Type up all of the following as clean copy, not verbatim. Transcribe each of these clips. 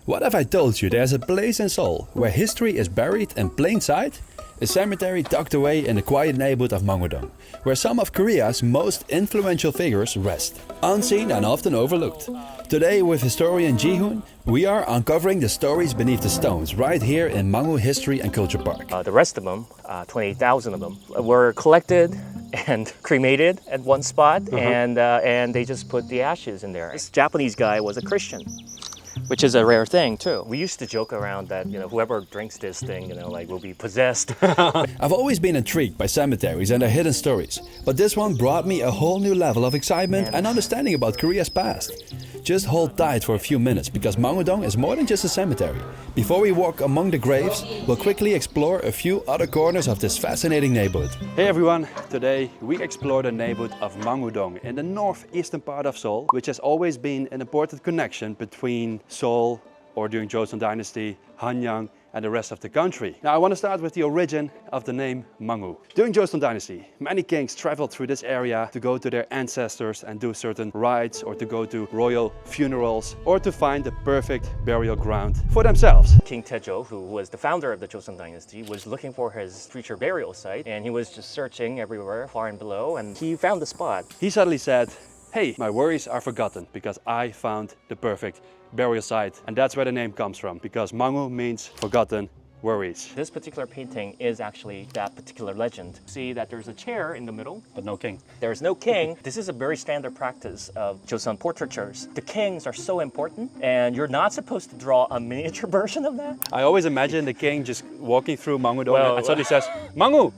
What have I told you? There's a place in Seoul where history is buried in plain sight? A cemetery tucked away in the quiet neighborhood of Mangu-dong, where some of Korea's most influential figures rest, unseen and often overlooked. Today with historian Jihoon, we are uncovering the stories beneath the stones right here in Mangu History and Culture Park. The rest of them, 28,000 of them, were collected and cremated at one spot, and they just put the ashes in there. This Japanese guy was a Christian, which is a rare thing too. We used to joke around that, whoever drinks this thing, will be possessed. I've always been intrigued by cemeteries and their hidden stories, but this one brought me a whole new level of excitement and understanding about Korea's past. Just hold tight for a few minutes because Mangu-dong is more than just a cemetery. Before we walk among the graves, we'll quickly explore a few other corners of this fascinating neighborhood. Hey everyone, today we explore the neighborhood of Mangu-dong in the northeastern part of Seoul, which has always been an important connection between Seoul, or during Joseon Dynasty, Hanyang, and the rest of the country. Now I want to start with the origin of the name Mang-u. During Joseon Dynasty, many kings traveled through this area to go to their ancestors and do certain rites, or to go to royal funerals, or to find the perfect burial ground for themselves. King Taejo, who was the founder of the Joseon Dynasty, was looking for his future burial site, and he was just searching everywhere, far and below, and he found the spot. He suddenly said, hey, my worries are forgotten because I found the perfect burial site. And that's where the name comes from, because Mang-u means forgotten worries. This particular painting is actually that particular legend. See that there's a chair in the middle, But no king. there's no king. This is a very standard practice of Joseon portraitures. The kings are so important, and you're not supposed to draw a miniature version of that. I always imagine the king just walking through Mangu-dong and suddenly says, Mang-u!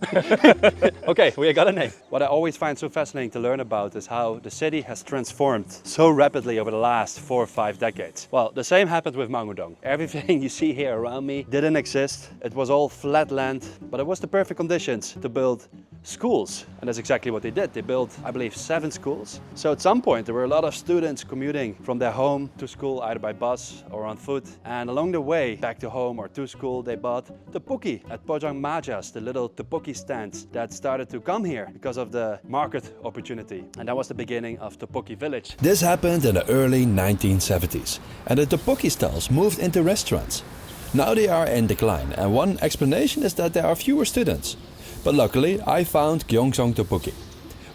Okay, we got a name. What I always find so fascinating to learn about is how the city has transformed so rapidly over the last 4 or 5 decades. Well, the same happened with Mangu-dong. Everything you see here around me didn't exist. It was all flat land, but it was the perfect conditions to build schools. And that's exactly what they did. They built, I believe, 7 schools. So at some point, there were a lot of students commuting from their home to school, either by bus or on foot. And along the way, back to home or to school, they bought tteokbokki at Pojang Majas, the little tteokbokki stands that started to come here because of the market opportunity. And that was the beginning of Tteokbokki Village. This happened in the early 1970s, and the tteokbokki stalls moved into restaurants. Now they are in decline, and one explanation is that there are fewer students. But luckily, I found Gyeongsang Tteokbokki,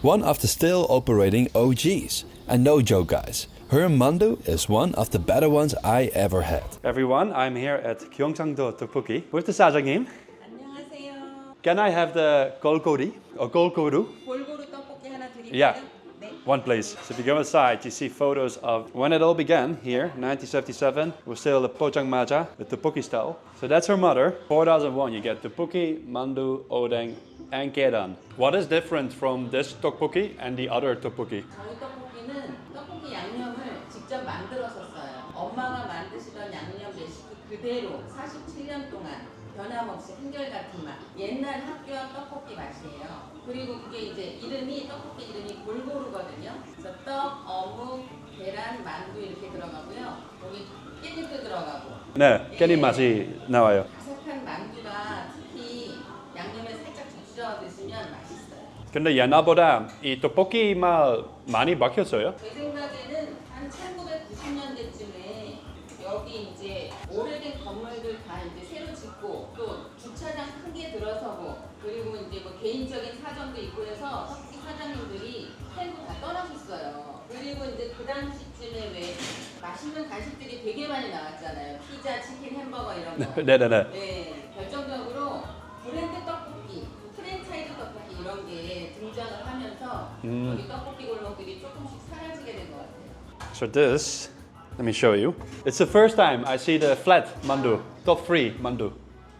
one of the still operating OGs. And no joke, guys, her mandu is one of the better ones I ever had. Everyone, I'm here at Gyeongsang-do Tteokbokki with the 사장님. 안녕하세요. Can I have the golgori or golgoru? 골고루 떡볶이 하나 드릴까요? Yeah. 네. One place. So if you go inside, you see photos of when it all began here, 1977. We're still at Pojang Maja, the tteokbokki style. So that's her mother. 4001, you get tteokbokki, mandu, odeng, and gedan. What is different from this tteokbokki and the other tteokbokki? 저희 떡볶이는 떡볶이 양념을 직접 만들어서 써요. 엄마가 만드시던 양념 레시피 그대로 47년 동안 변함없이 한결같은 맛. 옛날 학교 앞 떡볶이 맛이에요. 그리고 그게 이제 떡볶이 이름이 골고루거든요. 그래서 떡, 어묵, 계란, 만두 이렇게 들어가고요. 여기 깻잎도 들어가고. 네, 깻잎 맛이 나와요. 바삭한 만두가 특히 양념에 살짝 적셔 드시면 맛있어요. 근데 옛날보다 이 떡볶이 맛 많이 바뀌었어요? 제 생각에는 한 1990년대쯤에 여기 이제 오래된 건물들 다 이제 새로 짓고 또 주차장 크게 들어서고 그리고 이제 뭐 개인적인 사정도 있고 해서 떡볶이 사장님들이 팔고 다 떠나셨어요. 그리고 이제 그 당시쯤에 왜 맛있는 간식들이 되게 많이 나왔잖아요. 피자, 치킨, 햄버거 이런 거. 네네네. 네, 결정적으로 브랜드 떡볶이, 프랜차이즈 떡볶이 이런 게 등장을 하면서 여기 떡볶이 골목들이 조금씩 사라지게 된 것 같아요. So this, let me show you. It's the first time I see the flat mandu, top 3 mandu.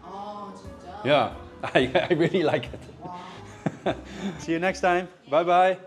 아 진짜? Yeah, I really like it. See you next time. Bye bye.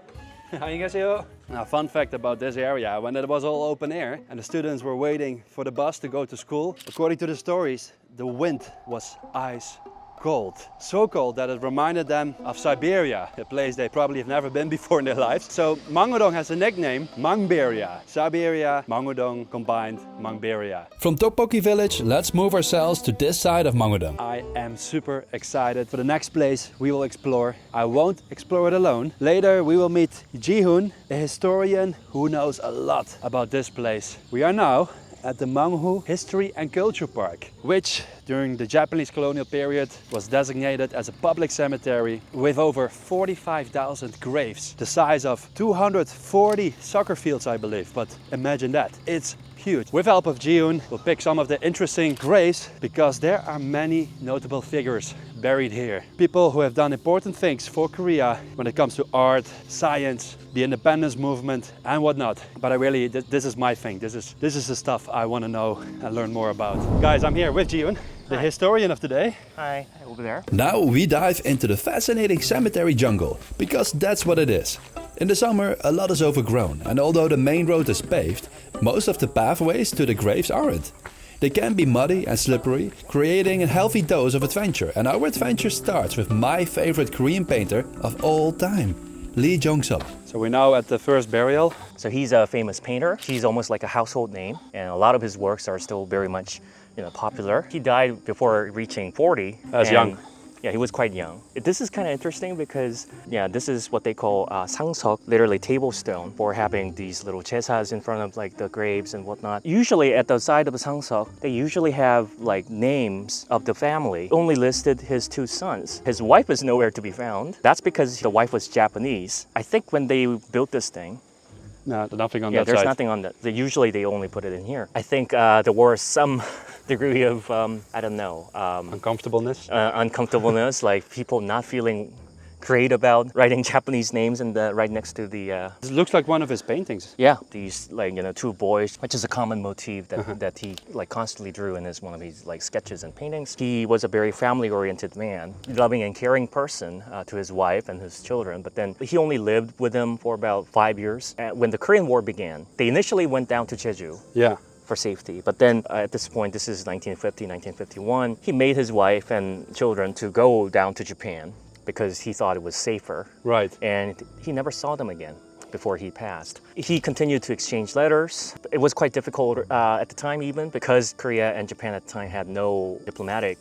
안녕하세요. Now, fun fact about this area, when it was all open air and the students were waiting for the bus to go to school, according to the stories, the wind was ice cold. So cold that it reminded them of Siberia, a place they probably have never been before in their lives. So Mangu-dong has a nickname, Mangberia. Siberia, Mangu-dong combined, Mangberia. From Tteokbokki Village, let's move ourselves to this side of Mangu-dong. I am super excited for the next place we will explore. I won't explore it alone. Later we will meet Jihoon, a historian who knows a lot about this place. We are now at the Mang-u History and Culture Park, which during the Japanese colonial period was designated as a public cemetery with over 45,000 graves, the size of 240 soccer fields, I believe. But imagine that, it's huge. With help of Jihoon, we'll pick some of the interesting graves because there are many notable figures buried here. People who have done important things for Korea when it comes to art, science, the independence movement and whatnot. But I really, this is my thing. This is the stuff I want to know and learn more about. Guys, I'm here with Jihoon, the historian of today. Hi, over there. Now we dive into the fascinating cemetery jungle, because that's what it is. In the summer, a lot is overgrown, and although the main road is paved, most of the pathways to the graves aren't. They can be muddy and slippery, creating a healthy dose of adventure. And our adventure starts with my favorite Korean painter of all time, Lee Jung-seob. So we're now at the first burial. So he's a famous painter. He's almost like a household name, and a lot of his works are still very much, popular. He died before reaching 40. As young. Yeah, he was quite young. This is kind of interesting because, this is what they call 상석, literally table stone, for having these little chesas in front of like the graves and whatnot. Usually at the side of the 상석, they usually have like names of the family. Only listed his 2 sons. His wife is nowhere to be found. That's because the wife was Japanese. I think when they built this thing, No, nothing on that there's side. nothing on that. Usually they only put it in here. I think there was some degree of, Uncomfortableness. uncomfortableness, like people not feeling great about writing Japanese names and right next to the It looks like one of his paintings. these 2 boys, which is a common motif that he constantly drew in one of his sketches and paintings. He was a very family-oriented man, loving and caring person to his wife and his children. But then he only lived with them for about 5 years. When the Korean War began, they initially went down to Jeju Yeah. for safety. But then at this point, this is 1950, 1951, he made his wife and children to go down to Japan because he thought it was safer. Right. And he never saw them again before he passed. He continued to exchange letters. It was quite difficult at the time even because Korea and Japan at the time had no diplomatic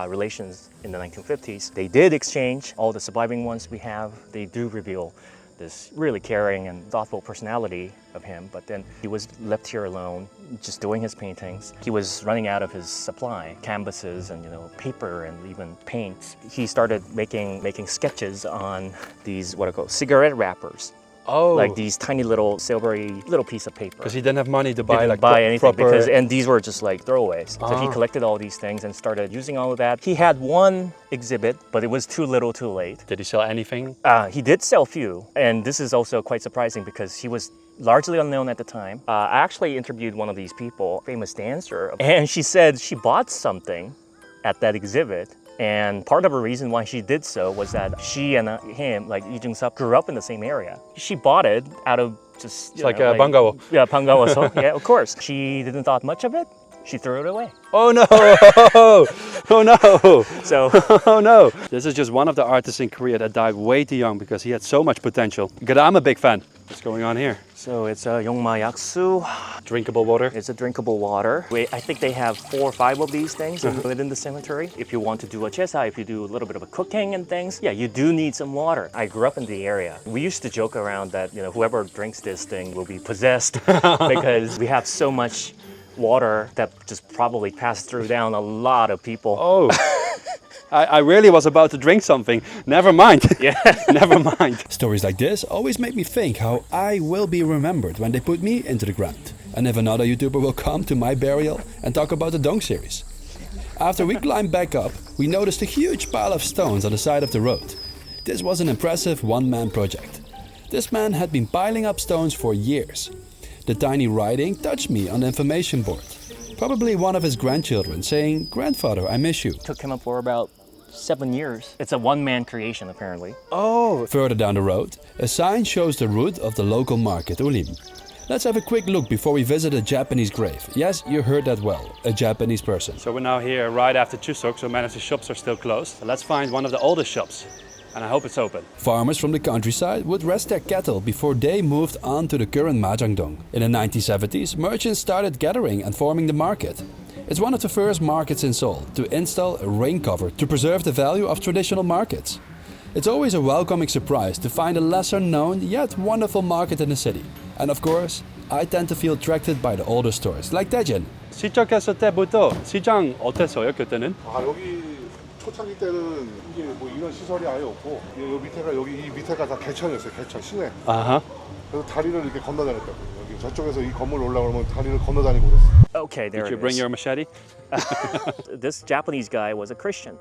relations in the 1950s. They did exchange. All the surviving ones we have, they do reveal this really caring and thoughtful personality of him, but then he was left here alone, just doing his paintings. He was running out of his supply, canvases and paper and even paints. He started making sketches on these what are called cigarette wrappers. Oh. Like these tiny little silvery little piece of paper. Because he didn't have money to He buy didn't buy anything proper. and these were just like throwaways. So he collected all these things and started using all of that. He had one exhibit, but it was too little too late. Did he sell anything? He did sell few, and this is also quite surprising because he was largely unknown at the time. I actually interviewed one of these people, famous dancer, and she said she bought something at that exhibit. And part of the reason why she did so was that she and him, like Lee Jung-seob, grew up in the same area. She bought it out of just It's like a bangawo. Yeah, bangawo. Yeah, of course. She didn't thought much of it. She threw it away. Oh no! Oh no! So, Oh no! This is just one of the artists in Korea that died way too young because he had so much potential. Because I'm a big fan. What's going on here? so it's a yaksu. Drinkable water. It's a drinkable water. I think they have 4 or 5 of these things within the cemetery. If you want to do a chesa, if you do a little bit of a cooking and things, you do need some water. I grew up in the area. We used to joke around that whoever drinks this thing will be possessed because we have so much water that just probably passed through down a lot of people. Oh. I really was about to drink something. Never mind. Yeah. Never mind. Stories like this always make me think how I will be remembered when they put me into the ground. And if another YouTuber will come to my burial and talk about the Dong series. After we climbed back up, we noticed a huge pile of stones on the side of the road. This was an impressive one-man project. This man had been piling up stones for years. The tiny writing touched me on the information board. Probably one of his grandchildren saying, "Grandfather, I miss you." Took him up for about 7 years. It's a one-man creation, apparently. Oh. Further down the road, a sign shows the route of the local market, Ullim. Let's have a quick look before we visit a Japanese grave. Yes, you heard that well, a Japanese person. So we're now here right after Chuseok, so many of the shops are still closed. So let's find one of the oldest shops. And I hope it's open. Farmers from the countryside would rest their cattle before they moved on to the current Mahjong-dong. In the 1970s, merchants started gathering and forming the market. It's one of the first markets in Seoul to install a rain cover to preserve the value of traditional markets. It's always a welcoming surprise to find a lesser known yet wonderful market in the city. And of course, I tend to feel attracted by the older stores, like Daejeon. 시작했을 때부터 시장 어땠어요, 그때는? 아 여기 초창기 때는 이게 뭐 이런 시설이 아예 없고 이 밑에가 다 개천이었어요. 개천 시내. 아하. 그래서 다리를 이렇게 건너다녔다고. 여기 저쪽에서 이 건물 올라오면 다리를 건너다니고 그랬어요. Okay, there Did you it bring is. your machete? This Japanese guy was a Christian,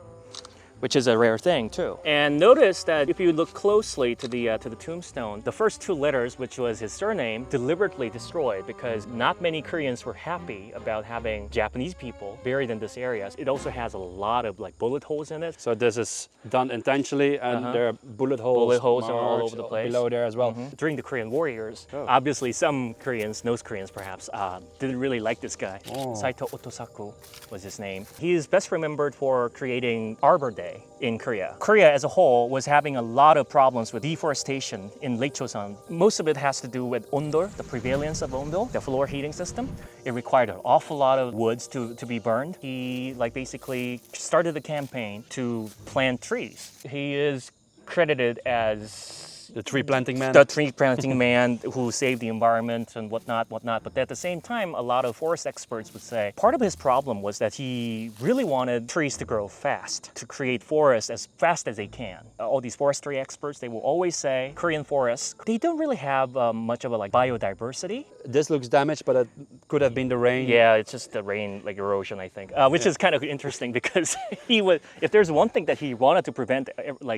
which is a rare thing too. And notice that if you look closely to the tombstone, the first two letters, which was his surname, deliberately destroyed because not many Koreans were happy about having Japanese people buried in this area. It also has a lot of like bullet holes in it. So this is done intentionally, and there are bullet holes. Bullet holes are all marks over the place. below there as well. During the Korean War years, obviously some Koreans, most Koreans perhaps, didn't really like this guy. Saito Otosaku was his name. He is best remembered for creating Arbor Day in Korea. Korea as a whole was having a lot of problems with deforestation in late Joseon. Most of it has to do with ondol, the prevalence of ondol, the floor heating system. It required an awful lot of woods to be burned. He basically started a campaign to plant trees. He is credited as The tree planting man. the tree planting man who saved the environment and whatnot. But at the same time, a lot of forest experts would say part of his problem was that he really wanted trees to grow fast, to create forests as fast as they can. All these forestry experts, they will always say Korean forests, they don't really have much of a biodiversity. This looks damaged, but it could have been the rain. Yeah, it's just the rain, like erosion, I think, which is kind of interesting because if there's one thing that he wanted to prevent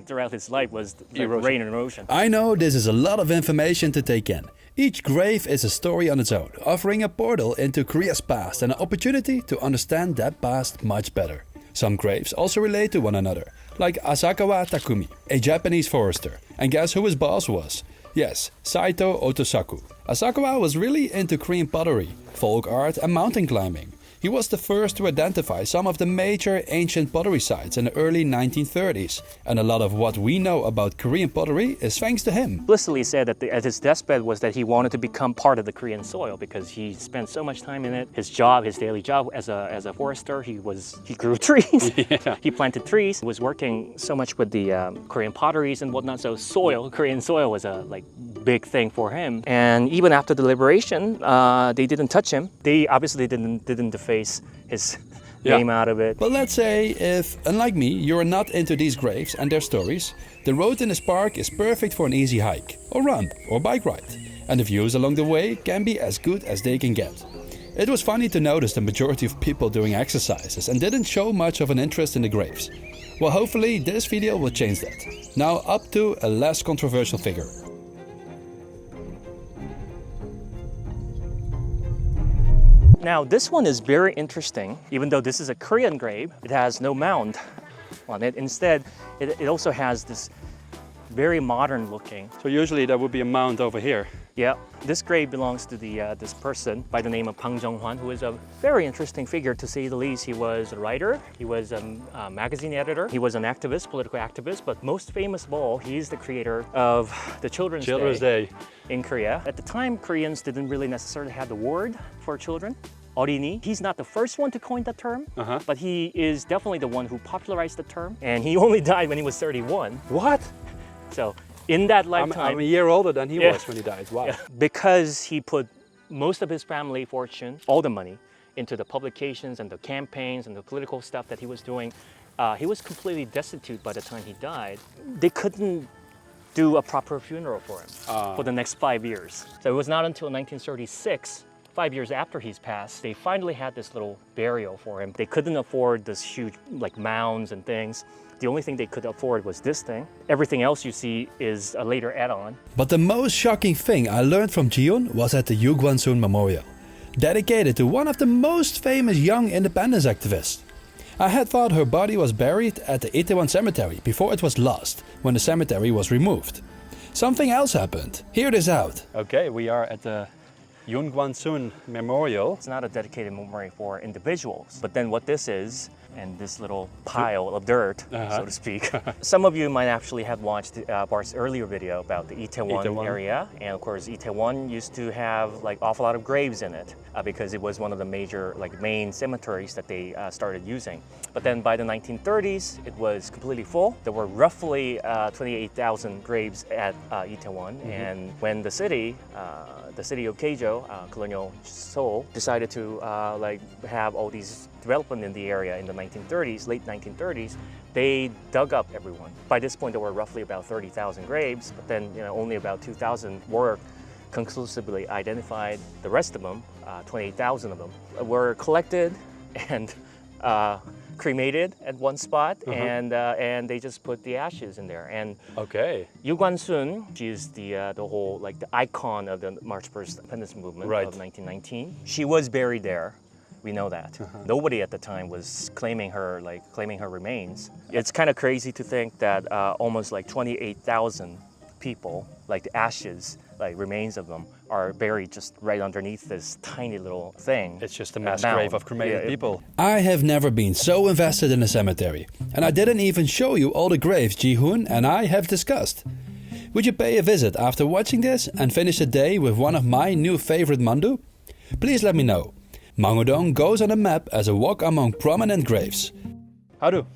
throughout his life was rain and erosion. I know this is a lot of information to take in. Each grave is a story on its own, offering a portal into Korea's past and an opportunity to understand that past much better. Some graves also relate to one another, like Asakawa Takumi, a Japanese forester. And guess who his boss was? Yes, Saito Otosaku. Asakawa was really into Korean pottery, folk art and mountain climbing. He was the first to identify some of the major ancient pottery sites in the early 1930s, and a lot of what we know about Korean pottery is thanks to him. Explicitly said that at his deathbed was that he wanted to become part of the Korean soil because he spent so much time in it. His daily job as a forester, he grew trees. He planted trees. He was working so much with the Korean potteries and whatnot. So Korean soil was a big thing for him. And even after the liberation, they didn't touch him. They obviously didn't deface his name out of it. But let's say if, unlike me, you're not into these graves and their stories, the road in this park is perfect for an easy hike, or run, or bike ride. And the views along the way can be as good as they can get. It was funny to notice the majority of people doing exercises and didn't show much of an interest in the graves. Well, hopefully this video will change that. Now up to a less controversial figure. Now this one is very interesting. Even though this is a Korean grave, it has no mound on it. Instead, it also has this very modern looking. So usually there would be a mound over here. Yeah, this grave belongs to this person by the name of Jeong-hwan, who is a very interesting figure to say the least. He was a writer, he was a magazine editor, he was an activist, political activist, but most famous of all, he is the creator of the Children's Day in Korea. At the time, Koreans didn't really necessarily have the word for children. 어린이. He's not the first one to coin the term, but he is definitely the one who popularized the term. And he only died when he was 31. What? So in that lifetime, I'm a year older than he was when he died. Wow. yeah, because he put most of his family fortune, all the money, into the publications and the campaigns and the political stuff that he was doing, he was completely destitute by the time he died. They couldn't do a proper funeral for him for the next 5 years. So it was not until 1936, 5 years after he's passed, they finally had this little burial for him. They couldn't afford this huge mounds and things. The only thing they could afford was this thing. Everything else you see is a later add-on. But the most shocking thing I learned from Jihoon was at the Yu Gwan-sun Memorial, dedicated to one of the most famous young independence activists. I had thought her body was buried at the Itaewon cemetery before it was lost, when the cemetery was removed. Something else happened. Hear this out. Okay, we are at the Yu Gwan-sun Memorial. It's not a dedicated memorial for individuals, but then what this is, and this little pile of dirt, so to speak. Some of you might actually have watched Bart's earlier video about the Itaewon area. And of course, Itaewon used to have awful lot of graves in it because it was one of the major main cemeteries that they started using. But then by the 1930s, it was completely full. There were roughly 28,000 graves at Itaewon. And when the city of Taejo Taejo, colonial Seoul, decided to like have all these development in the area in the 1930s, late 1930s. They dug up everyone. By this point, there were roughly about 30,000 graves, but then only about 2,000 were conclusively identified. The rest of them, 28,000 of them, were collected and cremated at one spot, and they just put the ashes in there. And Okay. Yu Gwan-sun, she's the whole like the icon of the March 1st independence movement Right. of 1919. She was buried there. We know that. Nobody at the time was claiming her remains. It's kind of crazy to think that almost like 28,000 people, like the ashes, like remains of them, are buried just right underneath this tiny little thing. It's just a mass mound. grave of cremated Yeah, people. I have never been so invested in a cemetery, and I didn't even show you all the graves Jihoon and I have discussed. Would you pay a visit after watching this and finish the day with one of my new favorite mandu? Please let me know. Mangu-dong goes on a map as a walk among prominent graves. How do?